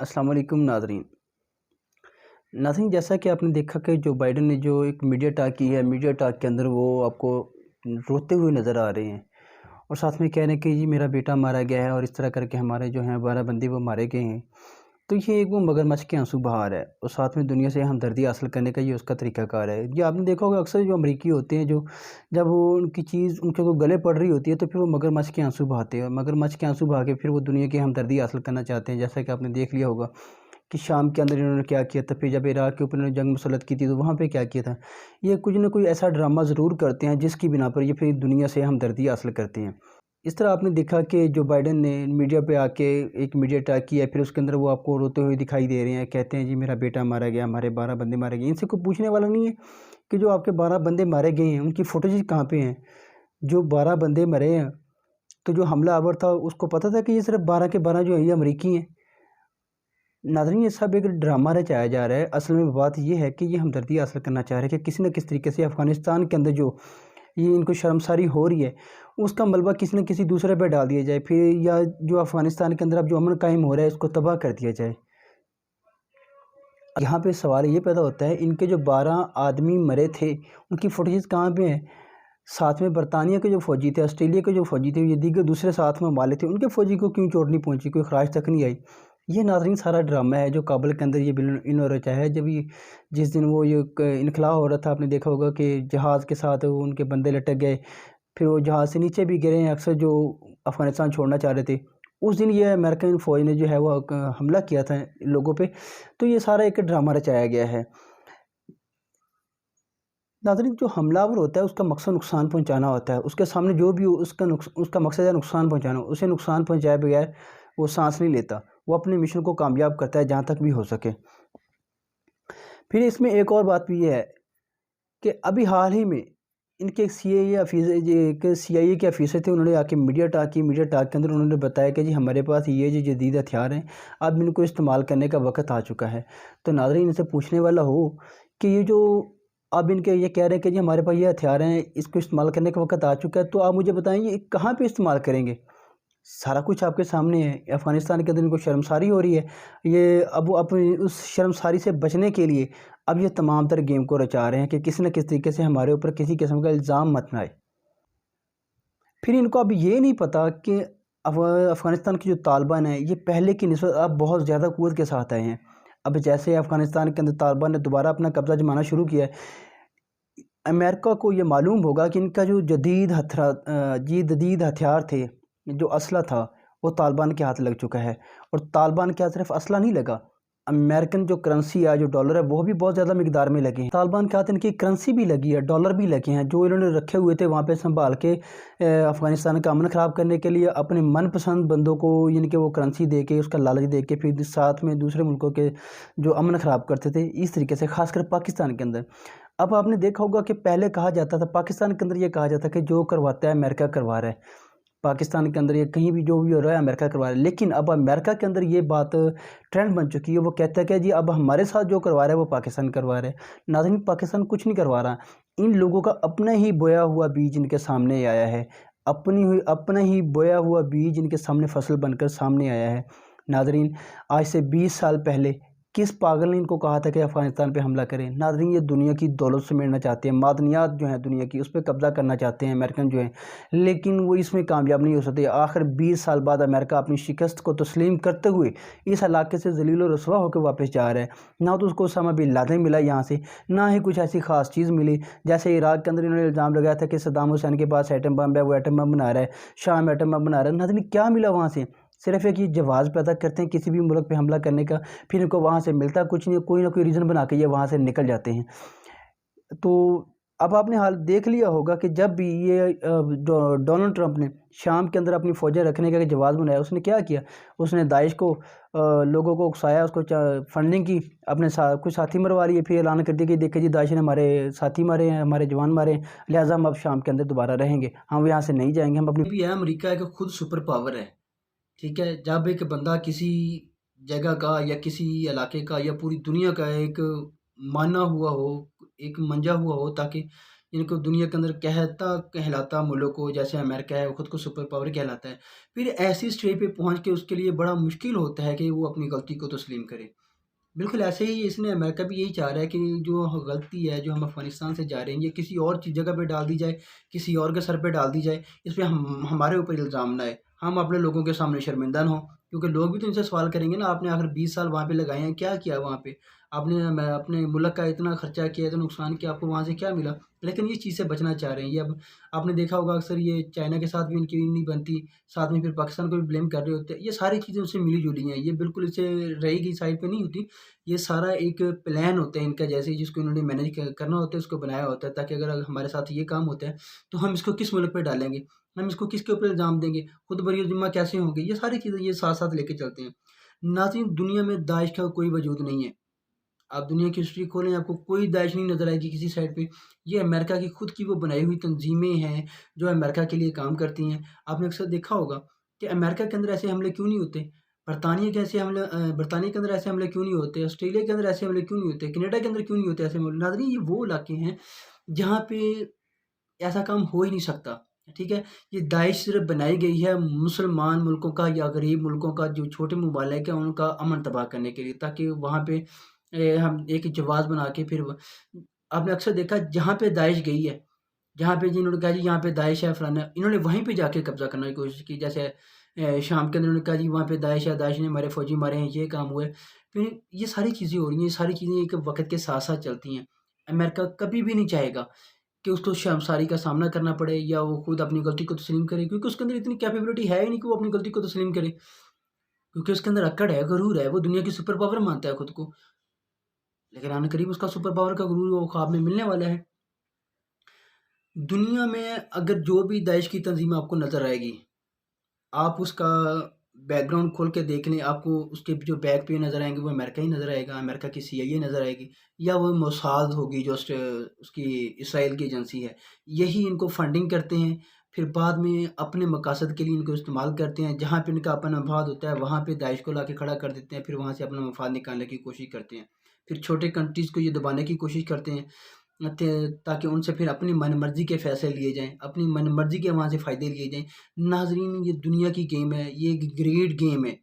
अस्सलाम वालेकुम नाज़रीन, जैसा कि आपने देखा कि जो बाइडन ने जो एक मीडिया टॉक की है, मीडिया टॉक के अंदर वो आपको रोते हुए नज़र आ रहे हैं और साथ में कह रहे हैं कि जी मेरा बेटा मारा गया है और इस तरह करके हमारे जो हैं 12 बंदे वो मारे गए हैं। तो ये एक वो मगरमच्छ के आंसू बहा रहा है और साथ में दुनिया से हमदर्दी हासिल करने का ये उसका तरीक़ाकार है। ये आपने देखा होगा अक्सर जो अमरीकी होते हैं, जो जब वो उनकी चीज़ उनके को गले पड़ रही होती है तो फिर वो मगरमच्छ के आंसू बहाते हैं और मगरमच्छ के आंसू बहा के फिर वो दुनिया की हमदर्दी हासिल करना चाहते हैं। जैसा कि आपने देख लिया होगा कि शाम के अंदर इन्होंने क्या किया था, फिर जब इराक़ के ऊपर इन्होंने जंग मुसल्लत की थी तो वहाँ पे क्या किया था। ये कुछ ना कुछ ऐसा ड्रामा ज़रूर करते हैं जिसकी बिना पर ये फिर दुनिया से हमदर्दी हासिल करते हैं। इस तरह आपने देखा कि जो बाइडन ने मीडिया पे आके एक मीडिया टॉक किया, फिर उसके अंदर वो आपको रोते हुए दिखाई दे रहे हैं, कहते हैं जी मेरा बेटा मारा गया, हमारे 12 बंदे मारे गए। इनसे कोई पूछने वाला नहीं है कि जो आपके 12 बंदे मारे गए हैं उनकी फुटेज कहाँ पे हैं। जो 12 बंदे मरे हैं, तो जो हमलावर था उसको पता था कि ये सिर्फ 12 के 12 जो है ये अमरीकी हैं। नाज़रीन, ये सब एक ड्रामा रचाया जा रहा है। असल में बात ये है कि ये हमदर्दी हासिल करना चाह रहे हैं कि किसी न किसी तरीके से अफ़गानिस्तान के अंदर जो ये इनको शर्मसारी हो रही है उसका मलबा किसी न किसी दूसरे पे डाल दिया जाए, फिर या जो अफ़गानिस्तान के अंदर अब जो अमन कायम हो रहा है इसको तबाह कर दिया जाए। यहाँ पे सवाल ये पैदा होता है, इनके जो 12 आदमी मरे थे उनकी फुटेज कहाँ पे हैं। साथ में बरतानिया के जो फ़ौजी थे, ऑस्ट्रेलिया के जो फ़ौजी थे, ये दीगर दूसरे साथ में ममालिक थे, उनके फ़ौजी को क्यों चोट नहीं पहुँची, कोई ख़राश तक नहीं आई। ये नाज़रीन सारा ड्रामा है जो काबुल के अंदर ये इन्होंने रचाया है। जब ये जिस दिन वो ये इनखला हो रहा था, आपने देखा होगा कि जहाज़ के साथ उनके बंदे लटक गए, फिर वो जहाज़ से नीचे भी गिरे हैं अक्सर जो अफ़गानिस्तान छोड़ना चाह रहे थे। उस दिन ये अमेरिकन फ़ौज ने जो है वो हमला किया था लोगों पे। तो ये सारा एक ड्रामा रचाया गया है। नाज़रीन, जो हमलावर होता है उसका मकसद नुकसान पहुंचाना होता है। उसके सामने जो भी हो उसका मकसद है नुकसान पहुंचाना। उसे नुकसान पहुंचाए बगैर वो सांस नहीं लेता। वो अपने मिशन को कामयाब करता है जहाँ तक भी हो सके। फिर इसमें एक और बात भी ये है कि अभी हाल ही में इनके एक CIA के अफीसर थे, उन्होंने आके मीडिया टॉक की। मीडिया टॉक के अंदर उन्होंने बताया कि जी हमारे पास ये जो जदीद हथियार हैं, अब इनको इस्तेमाल करने का वक्त आ चुका है। तो नाज़रीन, इनसे पूछने वाला हो कि ये जो अब इनके ये कह रहे हैं कि जी हमारे पास ये हथियार हैं, इसको इस्तेमाल करने का वक्त आ चुका है, तो आप मुझे बताएं ये कहाँ पे इस्तेमाल करेंगे। सारा कुछ आपके सामने है। अफ़गानिस्तान के अंदर इनको शर्मसारी हो रही है। ये अब वो अपनी उस शर्मसारी से बचने के लिए अब ये तमाम तरह गेम को रचा रहे हैं कि किसी न किसी तरीके से हमारे ऊपर किसी किस्म का इल्ज़ाम मत ना आए। फिर इनको अब ये नहीं पता कि अफ़गानिस्तान के जो तालिबान हैं ये पहले की निस्बत अब बहुत ज़्यादा क़ुव्वत के साथ आए हैं। अब जैसे अफ़गानिस्तान के अंदर तालिबान ने दोबारा अपना कब्ज़ा जमाना शुरू किया है, अमेरिका को ये मालूम होगा कि इनका जो जदीद हथियार थे, जो असला था, वो तालिबान के हाथ लग चुका है। और तालिबान के हाथ सिर्फ असला नहीं लगा, अमेरिकन जो करेंसी है, जो डॉलर है, वो भी बहुत ज़्यादा मिकदार में लगे हैं। तालिबान के हाथ इनकी करेंसी भी लगी है, डॉलर भी लगे हैं, जो इन्होंने रखे हुए थे वहाँ पे संभाल के अफ़गानिस्तान का अमन ख़राब करने के लिए अपने मनपसंद बंदों को इनके वो करेंसी दे के, उसका लालच दे के, फिर साथ में दूसरे मुल्कों के जो अमन ख़राब करते थे इस तरीके से, ख़ासकर पाकिस्तान के अंदर। अब आपने देखा होगा कि पहले कहा जाता था पाकिस्तान के अंदर, ये कहा जाता कि जो करवाता है अमेरिका करवा रहा है। पाकिस्तान के अंदर ये कहीं भी जो भी हो रहा है अमेरिका करवा रहा है। लेकिन अब अमेरिका के अंदर ये बात ट्रेंड बन चुकी है। वो कहता है कि जी अब हमारे साथ जो करवा रहा है वो पाकिस्तान करवा रहा है। नाज़रीन, पाकिस्तान कुछ नहीं करवा रहा। इन लोगों का अपना ही बोया हुआ बीज इनके सामने आया है। अपना ही बोया हुआ बीज इनके सामने फसल बनकर सामने आया है। नाज़रीन, आज से 20 साल पहले किस पागल ने इनको कहा था कि अफ़गानिस्तान पे हमला करें। नाज़रीन, ये दुनिया की दौलत समेटना चाहते हैं, मादनियात जो हैं दुनिया की, उस पर कब्ज़ा करना चाहते हैं अमेरिकन जो हैं, लेकिन वो इसमें कामयाब नहीं हो सकते। आखिर 20 साल बाद अमेरिका अपनी शिकस्त को तस्लीम करते हुए इस इलाके से ज़लील व रसवा होकर वापस जा रहा है। ना तो उसको उसामा बिन लादेन मिला यहाँ से, ना ही कुछ ऐसी ख़ास चीज़ मिली। जैसे इराक़ के अंदर इन्होंने इल्ज़ाम लगाया था कि सद्दाम हुसैन के पास एटम बम है, वो एटम बम बना रहा है, शाम एटम बम बना रहा है। नाज़रीन, क्या मिला वहाँ से? सिर्फ एक ये जवाज़ पैदा करते हैं किसी भी मुल्क पे हमला करने का, फिर इनको वहाँ से मिलता कुछ नहीं, कोई ना कोई रीज़न बना के ये वहाँ से निकल जाते हैं। तो अब आपने हाल देख लिया होगा कि जब भी ये डोनाल्ड ट्रंप ने शाम के अंदर अपनी फ़ौजें रखने का जवाज़ बनाया, उसने क्या किया? उसने दाइश को लोगों को उकसाया, उसको फंडिंग की, अपने कुछ साथी मरवा लिए, फिर ऐलान कर दिया कि देखिए जी दाइश ने हमारे साथी मारे हैं, हमारे जवान मारे हैं, लिहाजा हम अब शाम के अंदर दोबारा रहेंगे, हम यहाँ से नहीं जाएंगे, हम अपनी भी है। अमरीका एक खुद सुपर पावर है, ठीक है। जब एक बंदा किसी जगह का या किसी इलाके का या पूरी दुनिया का एक माना हुआ हो, एक मंजा हुआ हो, ताकि इनको दुनिया के अंदर कहता कहलाता मुल्क हो, जैसे अमेरिका है वो खुद को सुपर पावर कहलाता है, फिर ऐसी स्टेज पे पहुंच के उसके लिए बड़ा मुश्किल होता है कि वो अपनी गलती को तस्लीम करे। बिल्कुल ऐसे ही इसने अमेरिका भी यही चाह रहा है कि जो गलती है जो हम अफ़गानिस्तान से जा रहे हैं ये किसी और चीज़ जगह पे डाल दी जाए, किसी और के सर पे डाल दी जाए, इस पे हम हमारे ऊपर इल्ज़ाम ना आए, हम अपने लोगों के सामने शर्मिंदा ना हों। क्योंकि लोग भी तो इनसे सवाल करेंगे ना, आपने आखिर 20 साल वहाँ पे लगाए हैं, क्या किया वहाँ पे? आपने अपने मुल्क का इतना खर्चा किया, इतना नुकसान किया, आपको वहाँ से क्या मिला? लेकिन ये चीज़ से बचना चाह रहे हैं। ये अब आपने देखा होगा अक्सर ये चाइना के साथ भी इनकी नहीं बनती, साथ में फिर पाकिस्तान को भी ब्लेम कर रहे होते हैं। ये सारी चीज़ें उससे मिली-जुली हैं, ये बिल्कुल इससे रही गई साइड पे नहीं होती। ये सारा एक प्लान होता है इनका, जैसे जिसको इन्होंने मैनेज करना होता है उसको बनाया होता है, ताकि अगर हमारे साथ ये काम होता है तो हम इसको किस मुल्क पे डालेंगे, हम इसको किसके ऊपर इल्ज़ाम देंगे, खुद बरी ज़िम्मा कैसे होंगे, ये सारी चीज़ें ये साथ साथ लेके चलते हैं। नाज़रीन, दुनिया में दाइश का कोई वजूद नहीं है। आप दुनिया की हिस्ट्री खोलें, आपको कोई दाइश नहीं नज़र आएगी किसी साइड पे। ये अमेरिका की खुद की वो बनाई हुई तंजीमें हैं जो अमेरिका के लिए काम करती हैं। आपने अक्सर देखा होगा कि अमेरिका के अंदर ऐसे हमले क्यों नहीं होते, बरतानिया के अंदर ऐसे हमले क्यों नहीं होते, ऑस्ट्रेलिया के अंदर ऐसे हमले क्यों नहीं होते, कनाडा के अंदर क्यों नहीं होते ऐसे हमले। नाज़रीन, ये वो इलाके हैं जहाँ पे ऐसा काम हो ही नहीं सकता, ठीक है? ये दाइश सिर्फ़ बनाई गई है मुसलमान मुल्कों का या गरीब मुल्कों का जो छोटे ममालिक हैं उनका अमन तबाह करने के लिए, ताकि वहाँ पे हम एक जवाज़ बना के फिर व आपने अक्सर देखा जहाँ पे दाइश गई है, जहाँ पे जिन्होंने कहा जी यहाँ पे दाइश है फलाना, इन्होंने वहीं पे जाके कब्ज़ा करने की कोशिश की। जैसे शाम के अंदर उन्होंने कहा जी वहाँ पे दाइश है, दाइश ने हमारे फ़ौजी मारे हैं, ये काम हुआ है। फिर ये सारी चीज़ें हो रही हैं, ये सारी चीज़ें एक वक़्त के साथ-साथ चलती हैं। अमेरिका कभी भी नहीं चाहेगा कि उसको शर्मसारी का सामना करना पड़े या वो खुद अपनी गलती को तस्लीम करे, क्योंकि उसके अंदर इतनी कैपेबिलिटी है ही नहीं कि वो अपनी गलती को तस्लीम करे। क्योंकि उसके अंदर अक्कड़ है, गुरूर है, वो दुनिया की सुपर पावर मानता है खुद को। लेकिन आने-करीब उसका सुपर पावर का गुरूर वो ख्वाब में मिलने वाला है। दुनिया में अगर जो भी दाइश की तंज़ीम आपको नज़र आएगी, आप उसका बैकग्राउंड खोल के देख लें, आपको उसके जो बैक पे नज़र आएँगे वो अमेरिका ही नज़र आएगा, अमेरिका की सीआईए नज़र आएगी या वो मोसाद होगी जो उसकी इसराइल की एजेंसी है। यही इनको फंडिंग करते हैं, फिर बाद में अपने मकासद के लिए इनको इस्तेमाल करते हैं। जहाँ पे इनका अपना मफाद होता है वहाँ पे दाइश को लाके खड़ा कर देते हैं, फिर वहाँ से अपना मफाद निकालने की कोशिश करते हैं। फिर छोटे कंट्रीज़ को ये दबाने की कोशिश करते हैं ताकि उनसे फिर अपनी मनमर्ज़ी के फ़ैसले लिए जाएँ, अपनी मनमर्ज़ी के वहाँ से फ़ायदे लिए जाएँ। नाज़रीन, ये दुनिया की गेम है, ये एक ग्रेट गेम है,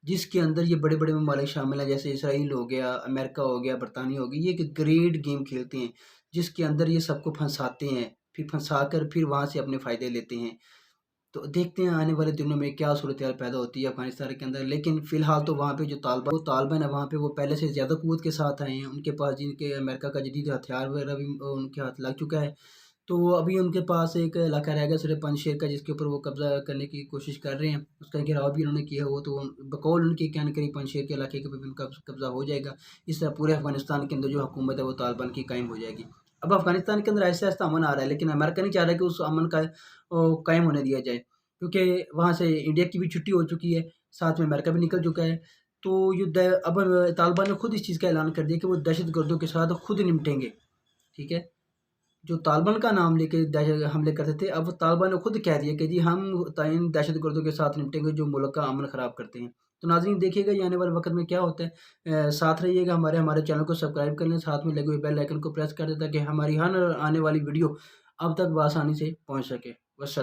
जिसके अंदर ये बड़े-बड़े ममालिक शामिल हैं, जैसे इसराइल हो गया, अमेरिका हो गया, बरतानिया हो गई। ये एक ग्रेट गेम खेलते हैं, जिसके अंदर ये सबको फँसाते हैं, फिर फँसाकर फिर वहाँ से अपने फ़ायदे लेते हैं। तो देखते हैं आने वाले दिनों में क्या सूरत-हाल पैदा होती है अफ़गानिस्तान के अंदर। लेकिन फ़िलहाल तो वहाँ पे जो तालिबान है वहाँ पे वो पहले से ज़्यादा क़ुव्वत के साथ आए हैं। उनके पास जिनके अमेरिका का जदीद हथियार वगैरह भी उनके हाथ लग चुका है। तो अभी उनके पास एक इलाका रह गया सिर्फ़ पंजशेर का, जिसके ऊपर वो कब्ज़ा करने की कोशिश कर रहे हैं। उसका घेराव भी उन्होंने किया हुआ, तो बकौल उनके कहने करीब पंजशेर के इलाके के ऊपर भी उनका कब्ज़ा हो जाएगा। इस तरह पूरे अफ़गानिस्तान के अंदर जो हुकूमत है वो तालिबान की कायम हो जाएगी। अब अफ़गानिस्तान के अंदर आहिस्ता-आहिस्ता अमन आ रहा है, लेकिन अमेरिका नहीं चाह रहा कि उस अमन का कायम होने दिया जाए। क्योंकि वहाँ से इंडिया की भी छुट्टी हो चुकी है, साथ में अमेरिका भी निकल चुका है। तो अब तालिबान ने खुद इस चीज़ का ऐलान कर दिया कि वो दहशतगर्दों के साथ खुद निपटेंगे, ठीक है? जो तालिबान का नाम लेके हमले करते थे, अब वो तालिबान ने खुद कह दिया कि जी हम इन दहशतगर्दों के साथ निपटेंगे जो मुल्क का अमन ख़राब करते हैं। तो नाज़रीन, देखिएगा ये आने वाले वक़्त में क्या होता है। साथ रहिएगा, हमारे चैनल को सब्सक्राइब कर लें, साथ में लगे हुए बेल आइकन को प्रेस कर दें ताकि हमारी हर आने वाली वीडियो आप तक बआसानी से पहुँच सके।